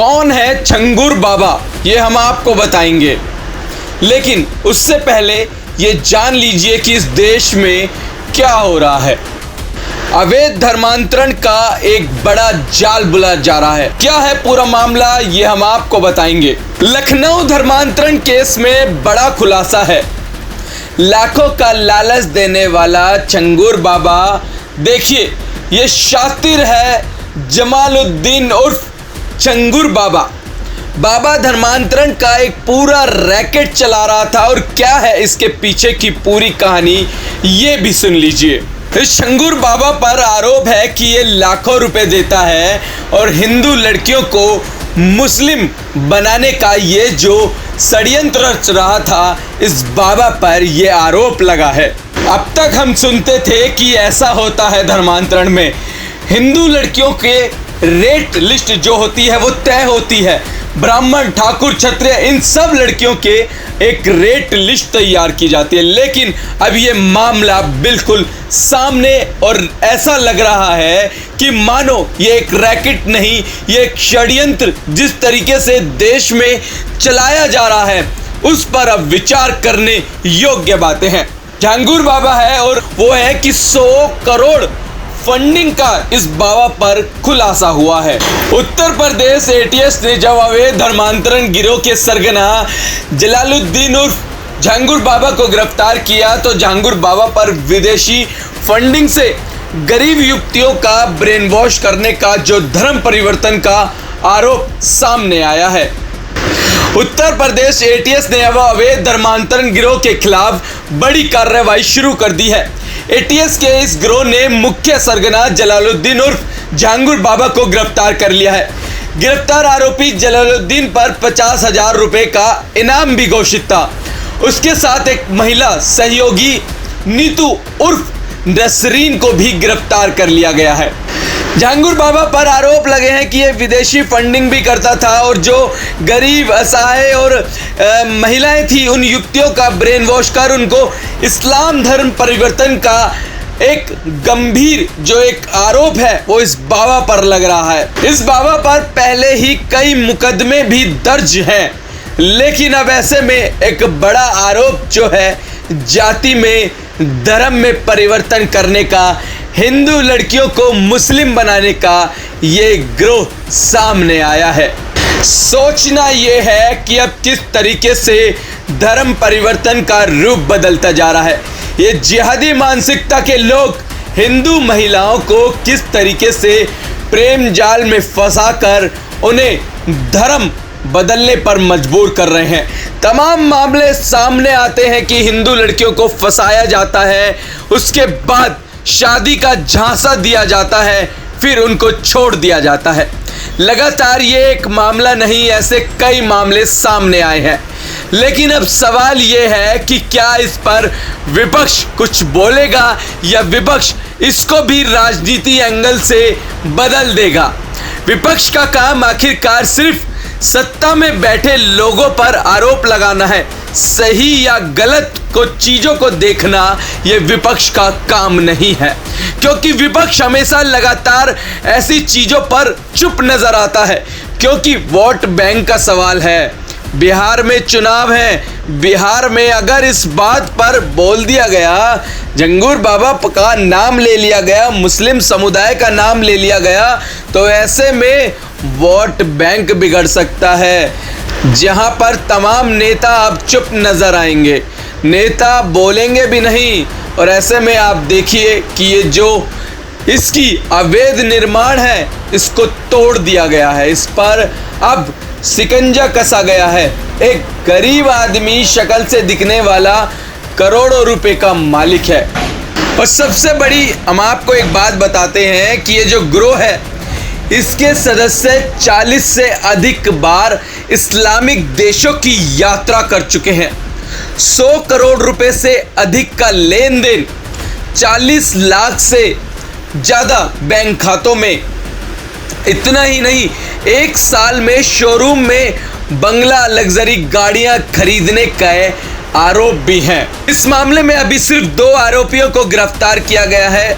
कौन है छंगूर बाबा, ये हम आपको बताएंगे। लेकिन उससे पहले ये जान लीजिए कि इस देश में क्या हो रहा है। अवैध धर्मांतरण का एक बड़ा जाल बुला जा रहा है। क्या है पूरा मामला, ये हम आपको बताएंगे। लखनऊ धर्मांतरण केस में बड़ा खुलासा है। लाखों का लालच देने वाला छंगूर बाबा, देखिए ये शातिर है जमालुद्दीन उर्फ छंगूर बाबा। बाबा धर्मांतरण का एक पूरा रैकेट चला रहा था और क्या है इसके पीछे की पूरी कहानी, ये भी सुन लीजिए। इस छंगूर बाबा पर आरोप है कि ये लाखों रुपए देता है और हिंदू लड़कियों को मुस्लिम बनाने का ये जो षड्यंत्र रच रहा था, इस बाबा पर ये आरोप लगा है। अब तक हम सुनते थे कि ऐसा होता है धर्मांतरण में, हिंदू लड़कियों के रेट लिस्ट जो होती है वो तय होती है। ब्राह्मण, ठाकुर, क्षत्रिय, इन सब लड़कियों के एक रेट लिस्ट तैयार की जाती है। लेकिन अब ये मामला बिल्कुल सामने और ऐसा लग रहा है कि मानो ये एक रैकेट नहीं, ये एक षड्यंत्र जिस तरीके से देश में चलाया जा रहा है उस पर अब विचार करने योग्य बातें हैं। छंगूर बाबा है और वो है कि 100 करोड़ फंडिंग का इस बाबा पर खुलासा हुआ है। उत्तर प्रदेश एटीएस ने जब अवैध धर्मांतरण गिरोह के सरगना जलालुद्दीन उर्फ छंगूर बाबा को गिरफ्तार किया तो छंगूर बाबा पर विदेशी फंडिंग से गरीब युवतियों का ब्रेन वॉश करने का जो धर्म परिवर्तन का आरोप सामने आया है। उत्तर प्रदेश एटीएस ने अब अवैध धर्मांतरण गिरोह के खिलाफ बड़ी कार्रवाई शुरू कर दी है। एटीएस के इस गिरोह ने मुख्य सरगना जलालुद्दीन उर्फ छंगूर बाबा को गिरफ्तार कर लिया है। गिरफ्तार आरोपी जलालुद्दीन पर 50,000 रुपए का इनाम भी घोषित था। उसके साथ एक महिला सहयोगी नीतू उर्फ नसरीन को भी गिरफ्तार कर लिया गया है। छंगूर बाबा पर आरोप लगे हैं कि ये विदेशी फंडिंग भी करता था और जो गरीब, असहाय और महिलाएं थी उन युवतियों का ब्रेन वॉश कर उनको इस्लाम धर्म परिवर्तन का एक गंभीर जो एक आरोप है वो इस बाबा पर लग रहा है। इस बाबा पर पहले ही कई मुकदमे भी दर्ज हैं, लेकिन अब ऐसे में एक बड़ा आरोप जो है जाति में, धर्म में परिवर्तन करने का, हिंदू लड़कियों को मुस्लिम बनाने का ये गिरोह सामने आया है। सोचना ये है कि अब किस तरीके से धर्म परिवर्तन का रूप बदलता जा रहा है। ये जिहादी मानसिकता के लोग हिंदू महिलाओं को किस तरीके से प्रेम जाल में फंसाकर उन्हें धर्म बदलने पर मजबूर कर रहे हैं। तमाम मामले सामने आते हैं कि हिंदू लड़कियों को फंसाया जाता है, उसके बाद शादी का झांसा दिया जाता है, फिर उनको छोड़ दिया जाता है। लगातार ये एक मामला नहीं, ऐसे कई मामले सामने आए हैं। लेकिन अब सवाल ये है कि क्या इस पर विपक्ष कुछ बोलेगा या विपक्ष इसको भी राजनीति एंगल से बदल देगा। विपक्ष का काम आखिरकार सिर्फ सत्ता में बैठे लोगों पर आरोप लगाना है। सही या गलत को चीजों को देखना ये विपक्ष का काम नहीं है, क्योंकि विपक्ष हमेशा लगातार ऐसी चीजों पर चुप नजर आता है, क्योंकि वोट बैंक का सवाल है। बिहार में चुनाव है, बिहार में अगर इस बात पर बोल दिया गया, छंगूर बाबा का नाम ले लिया गया, मुस्लिम समुदाय का नाम ले लिया गया, तो ऐसे में वोट बैंक बिगड़ सकता है, जहां पर तमाम नेता अब चुप नजर आएंगे, नेता बोलेंगे भी नहीं। और ऐसे में आप देखिए कि ये जो इसकी अवैध निर्माण है इसको तोड़ दिया गया है, इस पर अब शिकंजा कसा गया है। एक गरीब आदमी शक्ल से दिखने वाला करोड़ों रुपए का मालिक है। और सबसे बड़ी हम आपको एक बात बताते हैं कि ये जो गिरोह है इसके सदस्य 40 से अधिक बार इस्लामिक देशों की यात्रा कर चुके हैं। 100 करोड़ रुपए से अधिक का लेन देन, 40 लाख से ज़्यादा बैंक खातों में। इतना ही नहीं, एक साल में शोरूम में बंगला, लग्जरी गाड़ियां खरीदने का आरोप भी हैं। इस मामले में अभी सिर्फ 2 आरोपियों को गिरफ्तार किया गया है।